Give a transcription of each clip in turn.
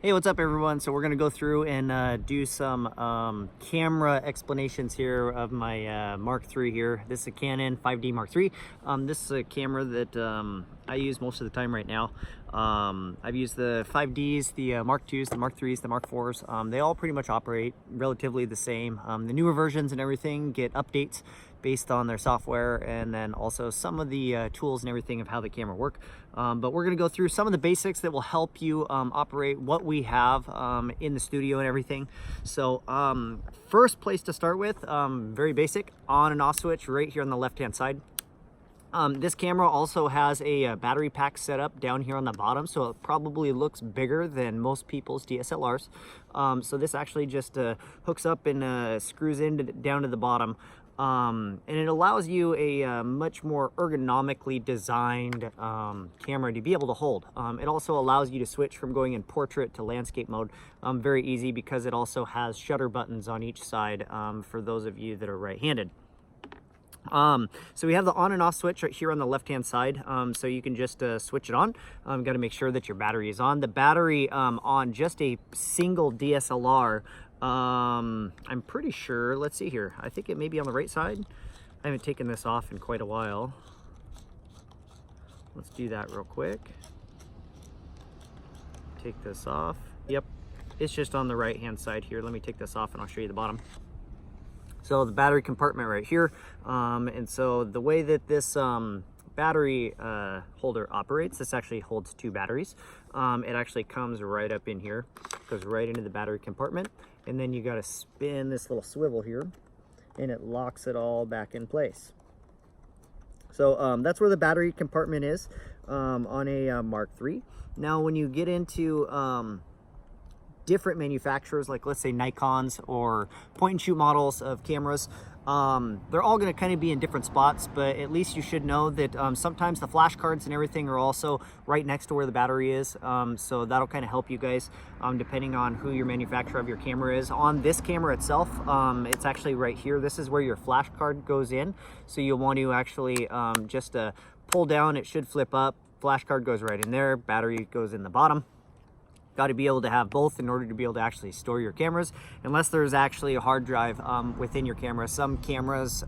Hey, what's up everyone? So we're going to go through and do some camera explanations here of my Mark III here. This is a Canon 5D Mark III. This is a camera that I use most of the time right now. I've used the 5Ds, the Mark IIs, the Mark IIIs, the Mark IVs. They all pretty much operate relatively the same. The newer versions and everything get updates based on their software, and then also some of the tools and everything of how the camera work. But we're going to go through some of the basics that will help you operate what we have in the studio and everything. So first place to start with, very basic, on and off switch right here on the left hand side. This camera also has a battery pack set up down here on the bottom, so it probably looks bigger than most people's DSLRs. So this actually just hooks up and screws in down to the bottom. And it allows you a much more ergonomically designed camera to be able to hold. It also allows you to switch from going in portrait to landscape mode very easy, because it also has shutter buttons on each side for those of you that are right-handed. So we have the on and off switch right here on the left hand side, so you can just switch it on. Got to make sure that your battery is on. The battery on just a single DSLR, I'm pretty sure, let's see here, I think it may be on the right side. I haven't taken this off in quite a while. Let's do that real quick. Take this off. Yep, it's just on the right hand side here. Let me take this off and I'll show you the bottom. So the battery compartment right here, and so the way that this battery holder operates, this actually holds two batteries. It actually comes right up in here, goes right into the battery compartment, and then you got to spin this little swivel here and it locks it all back in place. So that's where the battery compartment is on a Mark III. Now when you get into different manufacturers, like let's say Nikon's or point and shoot models of cameras, they're all going to kind of be in different spots, but at least you should know that sometimes the flash cards and everything are also right next to where the battery is. So that'll kind of help you guys depending on who your manufacturer of your camera is. On this camera itself, it's actually right here. This is where your flash card goes in, so you'll want to actually just pull down. It should flip up, flash card goes right in there, battery goes in the bottom. Got to be able to have both in order to be able to actually store your cameras, unless there's actually a hard drive within your camera. Some cameras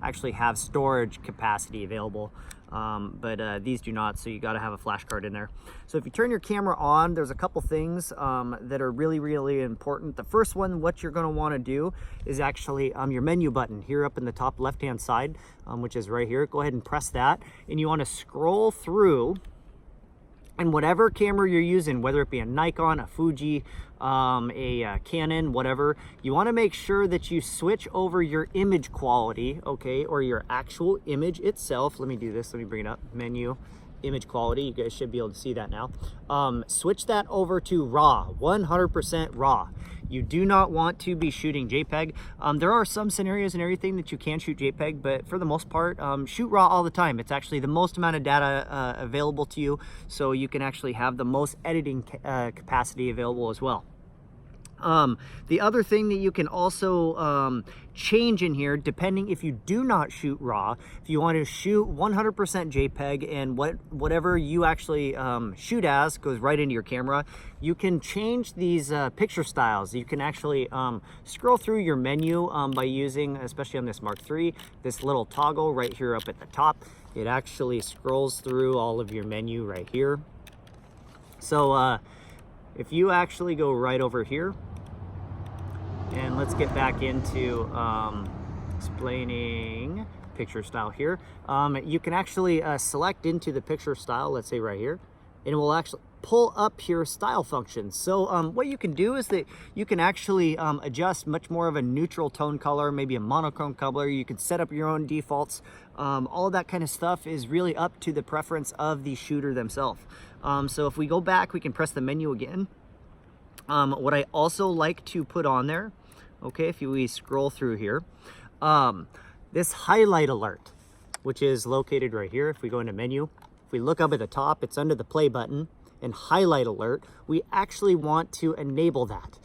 actually have storage capacity available, but these do not, so you got to have a flash card in there. So if you turn your camera on, there's a couple things that are really important. The first one, what you're going to want to do is actually your menu button here up in the top left hand side, which is right here. Go ahead and press that, and you want to scroll through. And whatever camera you're using, whether it be a Nikon, a Fuji, a Canon, whatever, you want to make sure that you switch over your image quality, okay, or your actual image itself. Let me do this. Let me bring it up. Menu, image quality. You guys should be able to see that now. Switch that over to RAW, 100% RAW. You do not want to be shooting JPEG. There are some scenarios and everything that you can shoot JPEG, but for the most part, shoot RAW all the time. It's actually the most amount of data available to you, so you can actually have the most editing capacity available as well. The other thing that you can also change in here, depending if you do not shoot RAW, if you want to shoot 100% JPEG and whatever you actually shoot as goes right into your camera, you can change these picture styles. You can actually scroll through your menu by using, especially on this Mark III, this little toggle right here up at the top. It actually scrolls through all of your menu right here. So if you actually go right over here, and let's get back into explaining picture style here. You can actually select into the picture style, let's say right here, and it will actually pull up your style functions. So what you can do is that you can actually adjust much more of a neutral tone color, maybe a monochrome color. You can set up your own defaults. All of that kind of stuff is really up to the preference of the shooter themselves. So if we go back, we can press the menu again. What I also like to put on there, okay, if we scroll through here, this highlight alert, which is located right here. If we go into menu, if we look up at the top, it's under the play button, and highlight alert, we actually want to enable that.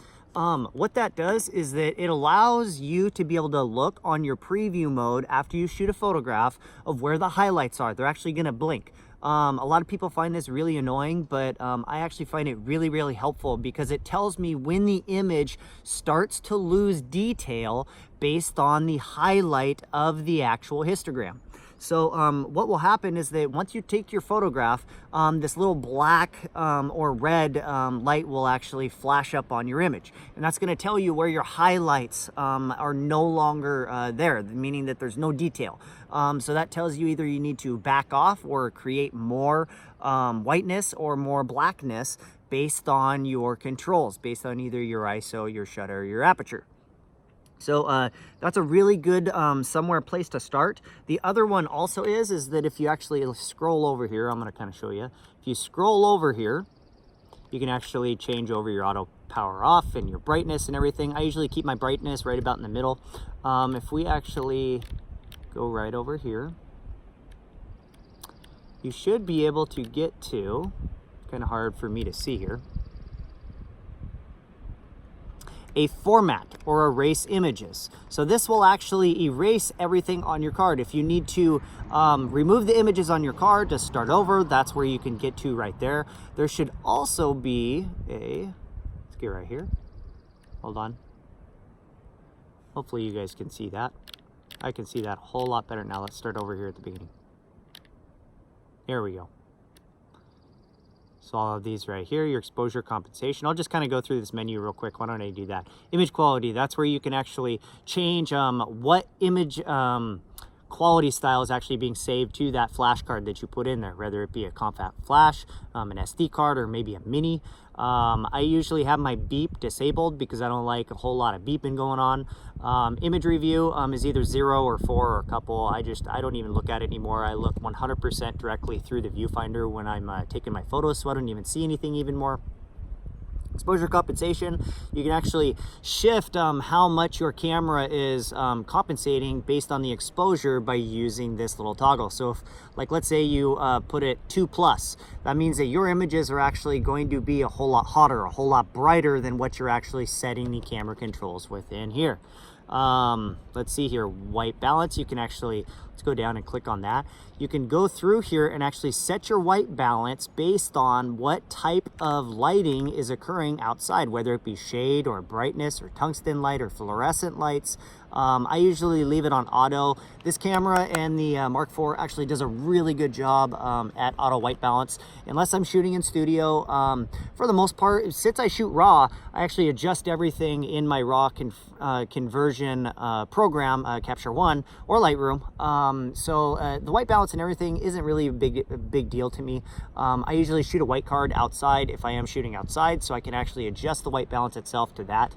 What that does is that it allows you to be able to look on your preview mode after you shoot a photograph of where the highlights are. They're actually going to blink. A lot of people find this really annoying, but I actually find it really, really helpful because it tells me when the image starts to lose detail based on the highlight of the actual histogram. So what will happen is that once you take your photograph, this little black or red light will actually flash up on your image. And that's going to tell you where your highlights are no longer there, meaning that there's no detail. So that tells you either you need to back off or create more whiteness or more blackness based on your controls, based on either your ISO, your shutter, or your aperture. So that's a really good somewhere place to start. The other one also is that if you actually scroll over here, I'm going to kind of show you. If you scroll over here, you can actually change over your auto power off and your brightness and everything. I usually keep my brightness right about in the middle. If we actually go right over here, you should be able to get to, kind of hard for me to see here, a format or erase images. So this will actually erase everything on your card. If you need to remove the images on your card to start over, that's where you can get to right there. There should also be a, let's get right here. Hold on. Hopefully you guys can see that. I can see that a whole lot better now. Let's start over here at the beginning. There we go. So all of these right here, your exposure compensation. I'll just kind of go through this menu real quick. Why don't I do that? Image quality, that's where you can actually change what image quality style is actually being saved to that flash card that you put in there, whether it be a compact flash, an SD card, or maybe a mini. I usually have my beep disabled because I don't like a whole lot of beeping going on. Image review is either 0 or 4 or a couple. I don't even look at it anymore. I look 100% directly through the viewfinder when I'm taking my photos, so I don't even see anything even more. Exposure compensation, you can actually shift how much your camera is compensating based on the exposure by using this little toggle. So if, like, let's say you put it 2+, that means that your images are actually going to be a whole lot hotter, a whole lot brighter than what you're actually setting the camera controls within here. Let's see here, white balance. You can actually, let's go down and click on that. You can go through here and actually set your white balance based on what type of lighting is occurring outside, whether it be shade or brightness or tungsten light or fluorescent lights. I usually leave it on auto. This camera and the Mark IV actually does a really good job at auto white balance. Unless I'm shooting in studio, for the most part, since I shoot RAW, I actually adjust everything in my RAW conversion program, Capture One or Lightroom. So the white balance and everything isn't really a big deal to me. I usually shoot a white card outside if I am shooting outside, so I can actually adjust the white balance itself to that.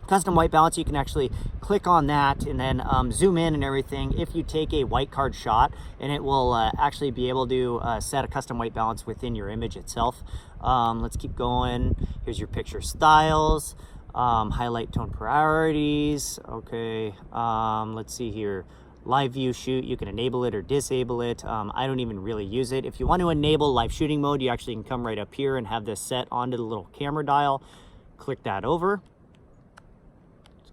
Custom white balance, you can actually click on that and then zoom in and everything if you take a white card shot, and it will actually be able to set a custom white balance within your image itself. Let's keep going. Here's your picture styles, highlight tone priorities. Okay, let's see here. Live view shoot, you can enable it or disable it. I don't even really use it. If you want to enable live shooting mode, you actually can come right up here and have this set onto the little camera dial. Click that over.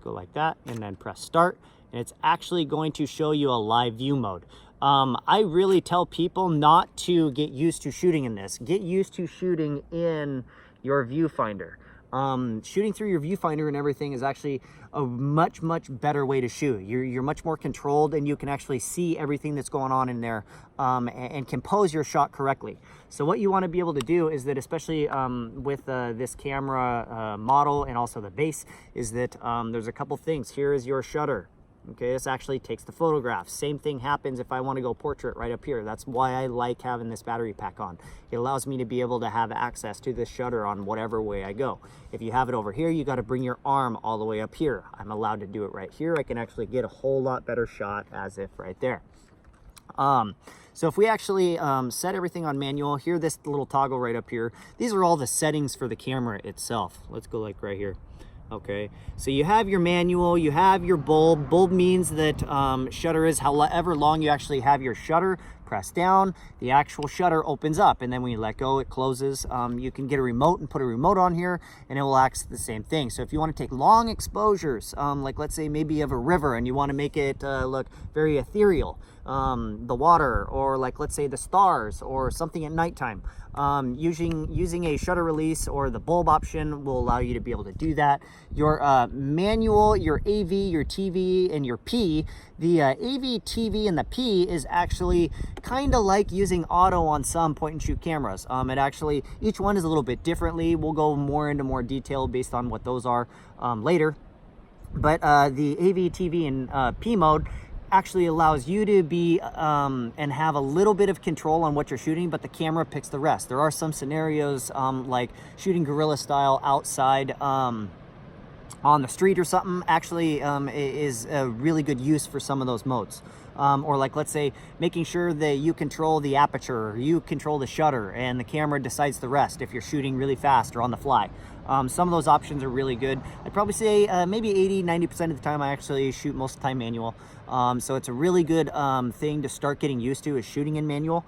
Go like that and then press start, and it's actually going to show you a live view mode. I really tell people not to get used to shooting in this. Get used to shooting in your viewfinder. Shooting through your viewfinder and everything is actually a much better way to shoot. You're much more controlled, and you can actually see everything that's going on in there and compose your shot correctly. So what you want to be able to do is that, especially with this camera model and also the base, is that there's a couple things. Here is your shutter. Okay, this actually takes the photograph. Same thing happens if I want to go portrait right up here. That's why I like having this battery pack on. It allows me to be able to have access to this shutter on whatever way I go. If you have it over here, you got to bring your arm all the way up here. I'm allowed to do it right here. I can actually get a whole lot better shot as if right there. So if we actually set everything on manual, here, this little toggle right up here, these are all the settings for the camera itself. Let's go like right here. Okay, so you have your manual, you have your bulb. Bulb means that shutter is however long you actually have your shutter press down, the actual shutter opens up, and then when you let go, it closes. You can get a remote and put a remote on here, and it will act the same thing. So if you want to take long exposures, like let's say maybe you have a river and you want to make it look very ethereal, the water, or like let's say the stars or something at nighttime, using a shutter release or the bulb option will allow you to be able to do that. Your manual, your AV, your TV, and your P, the AV, TV, and the P is actually kind of like using auto on some point and shoot cameras. It actually, each one is a little bit differently. We'll go more into more detail based on what those are later. But the AV, TV, and P mode actually allows you to be and have a little bit of control on what you're shooting, but the camera picks the rest. There are some scenarios like shooting guerrilla style outside on the street or something actually is a really good use for some of those modes. Or like let's say making sure that you control the aperture, or you control the shutter, and the camera decides the rest if you're shooting really fast or on the fly. Some of those options are really good. I'd probably say maybe 80-90% of the time I actually shoot most of the time manual. So it's a really good thing to start getting used to, is shooting in manual.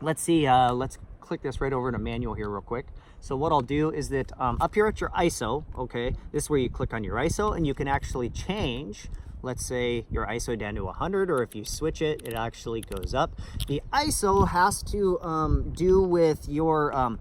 Let's see, let's click this right over to manual here real quick. So what I'll do is that up here at your ISO, okay, this is where you click on your ISO, and you can actually change, let's say, your ISO down to 100, or if you switch it, it actually goes up. The ISO has to do with your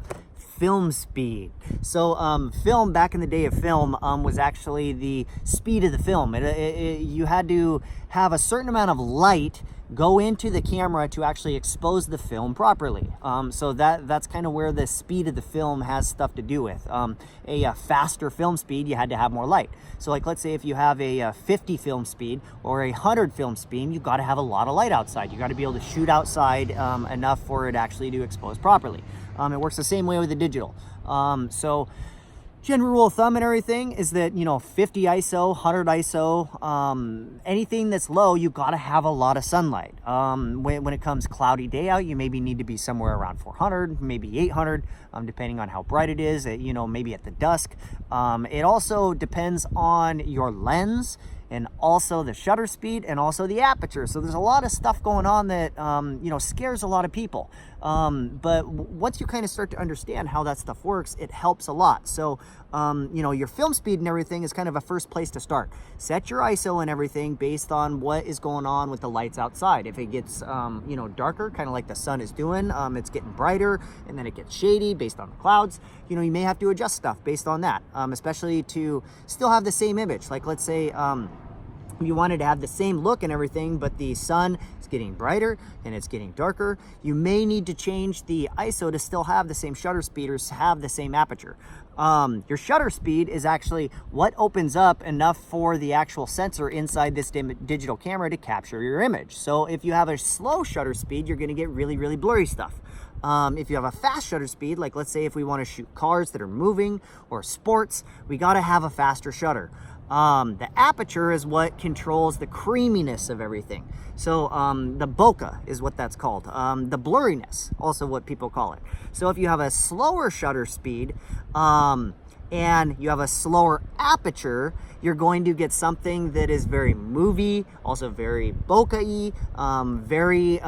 film speed. So film, back in the day of film, was actually the speed of the film. You had to have a certain amount of light go into the camera to actually expose the film properly. So that's kind of where the speed of the film has stuff to do with. A faster film speed, you had to have more light. So like let's say if you have a 50 film speed or a 100 film speed, you've got to have a lot of light outside. You got to be able to shoot outside enough for it actually to expose properly. It works the same way with the digital. So general rule of thumb and everything is that, you know, 50 ISO, 100 ISO, anything that's low, you got to have a lot of sunlight. When it comes cloudy day out, you maybe need to be somewhere around 400, maybe 800, depending on how bright it is, you know, maybe at the dusk. It also depends on your lens, and also the shutter speed, and also the aperture. So there's a lot of stuff going on that, you know, scares a lot of people. But once you kind of start to understand how that stuff works, it helps a lot. So, you know, your film speed and everything is kind of a first place to start. Set your ISO and everything based on what is going on with the lights outside. If it gets, you know, darker, kind of like the sun is doing, it's getting brighter, and then it gets shady based on the clouds, you know, you may have to adjust stuff based on that, especially to still have the same image. Like let's say, you wanted to have the same look and everything, but the sun is getting brighter and it's getting darker, you may need to change the ISO to still have the same shutter speed or have the same aperture. Your shutter speed is actually what opens up enough for the actual sensor inside this digital camera to capture your image. So if you have a slow shutter speed, you're going to get really, really blurry stuff. If you have a fast shutter speed, like let's say if we want to shoot cars that are moving or sports, we got to have a faster shutter. The aperture is what controls the creaminess of everything. So the bokeh is what that's called. The blurriness, also what people call it. So if you have a slower shutter speed and you have a slower aperture, you're going to get something that is very movie, also very bokeh-y, very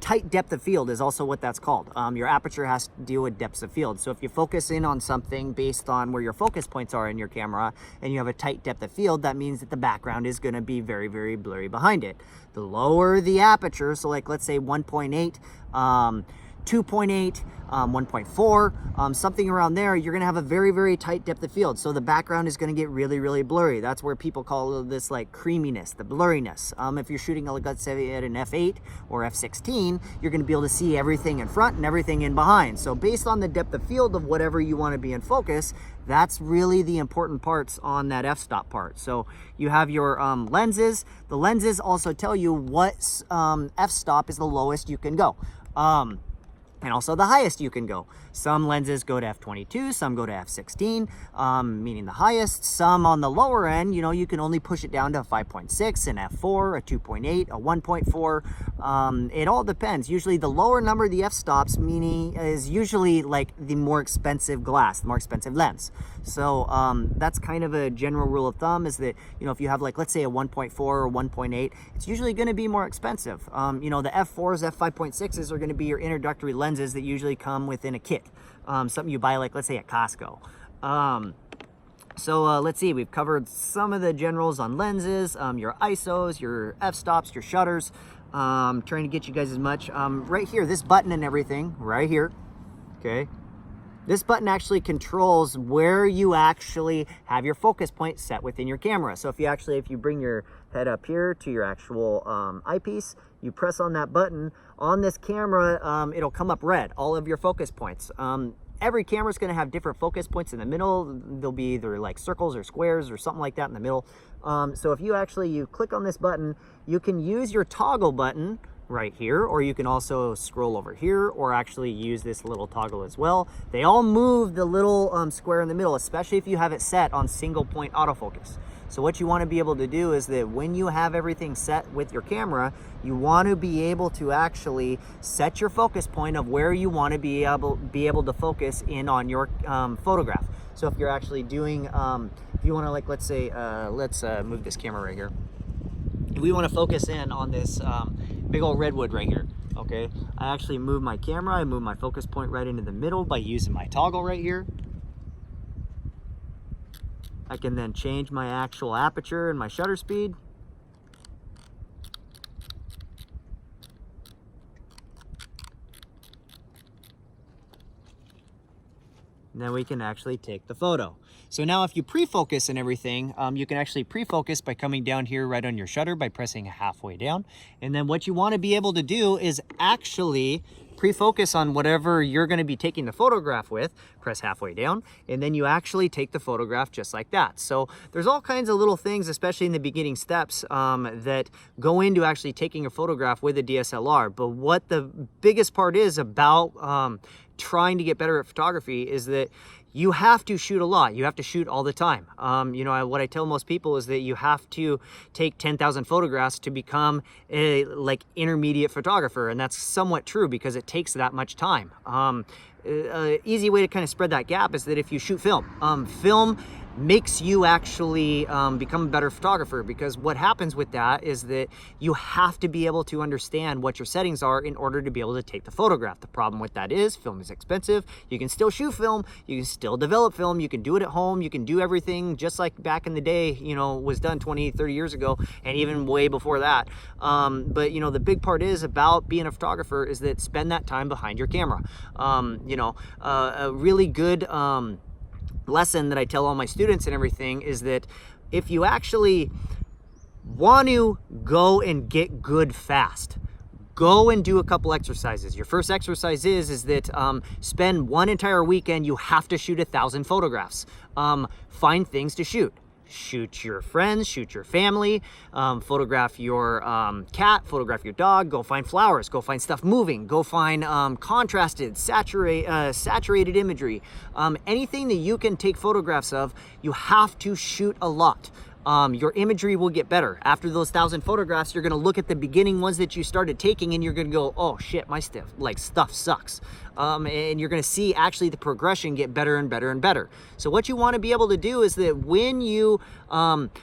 tight depth of field is also what that's called. Your aperture has to deal with depths of field. So if you focus in on something based on where your focus points are in your camera and you have a tight depth of field, that means that the background is going to be very, very blurry behind it. The lower the aperture, so like let's say 1.8, 2.8, 1.4, something around there, you're going to have a very, very tight depth of field. So the background is going to get really, really blurry. That's where people call this like creaminess, the blurriness. If you're shooting, like, let's say at an f8 or f16, you're going to be able to see everything in front and everything in behind. So based on the depth of field of whatever you want to be in focus, that's really the important parts on that f-stop part. So you have your lenses. The lenses also tell you what f-stop is the lowest you can go. and also the highest you can go. Some lenses go to f/22, some go to f/16, meaning the highest. Some on the lower end, you know, you can only push it down to a 5.6, an f4, a 2.8, a 1.4. It all depends. Usually the lower number of the f-stops meaning is usually like the more expensive glass, the more expensive lens. So that's kind of a general rule of thumb, is that, you know, if you have like, let's say a 1.4 or 1.8, it's usually going to be more expensive. You know, the f4s, f5.6s are going to be your introductory lenses that usually come within a kit. Something you buy, like, let's say at Costco. So let's see, we've covered some of the generals on lenses, your ISOs, your f-stops, your shutters. Trying to get you guys as much. Right here, this button and everything, right here, okay? This button actually controls where you actually have your focus point set within your camera. So if you bring your head up here to your actual eyepiece, you press on that button, on this camera, it'll come up red, all of your focus points. Every camera is going to have different focus points in the middle. They'll be either like circles or squares or something like that in the middle. So if you click on this button, you can use your toggle button right here, or you can also scroll over here, or actually use this little toggle as well. They all move the little square in the middle, especially if you have it set on single point autofocus. So what you want to be able to do is that when you have everything set with your camera, you want to be able to actually set your focus point of where you want to be able to focus in on your photograph. So if you're actually doing, if you want to, like, let's say, let's move this camera right here. If we want to focus in on this big old redwood right here, okay? I actually move my camera, I move my focus point right into the middle by using my toggle right here. I can then change my actual aperture and my shutter speed. And then we can actually take the photo. So now if you pre-focus and everything, you can actually pre-focus by coming down here right on your shutter by pressing halfway down. And then what you want to be able to do is actually pre-focus on whatever you're going to be taking the photograph with, press halfway down, and then you actually take the photograph just like that. So there's all kinds of little things, especially in the beginning steps, that go into actually taking a photograph with a DSLR. But what the biggest part is about trying to get better at photography is that you have to shoot a lot. You have to shoot all the time. You know, what I tell most people is that you have to take 10,000 photographs to become a intermediate photographer. And that's somewhat true because it takes that much time. Easy way to kind of spread that gap is that if you shoot film, film makes you actually become a better photographer, because what happens with that is that you have to be able to understand what your settings are in order to be able to take the photograph. The problem with that is film is expensive. You can still shoot film, you can still develop film, you can do it at home, you can do everything just like back in the day, you know, was done 20, 30 years ago, and even way before that. But you know, the big part is about being a photographer is that spend that time behind your camera. You know, a really good lesson that I tell all my students and everything is that if you actually want to go and get good fast, go and do a couple exercises. Your first exercise is that spend one entire weekend, you have to shoot 1,000 photographs. Find things to shoot. Shoot your friends, shoot your family, photograph your cat, photograph your dog, go find flowers, go find stuff moving, go find contrasted, saturated imagery. Anything that you can take photographs of, you have to shoot a lot. Your imagery will get better. After those 1,000 photographs, you're gonna look at the beginning ones that you started taking and you're gonna go, oh shit, my stuff sucks. And you're gonna see actually the progression get better and better and better. So what you wanna be able to do is that when you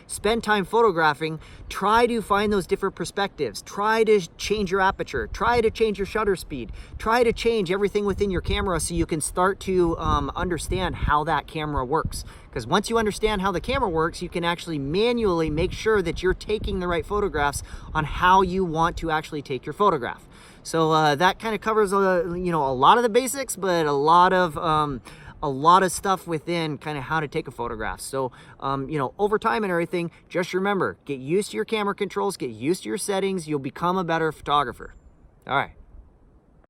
spend time photographing, try to find those different perspectives. Try to change your aperture. Try to change your shutter speed. Try to change everything within your camera so you can start to understand how that camera works. Because once you understand how the camera works, you can actually manually make sure that you're taking the right photographs on how you want to actually take your photograph. So that kind of covers you know, a lot of the basics, but a lot of stuff within kind of how to take a photograph. So you know, over time and everything, just remember, get used to your camera controls, get used to your settings, you'll become a better photographer. All right.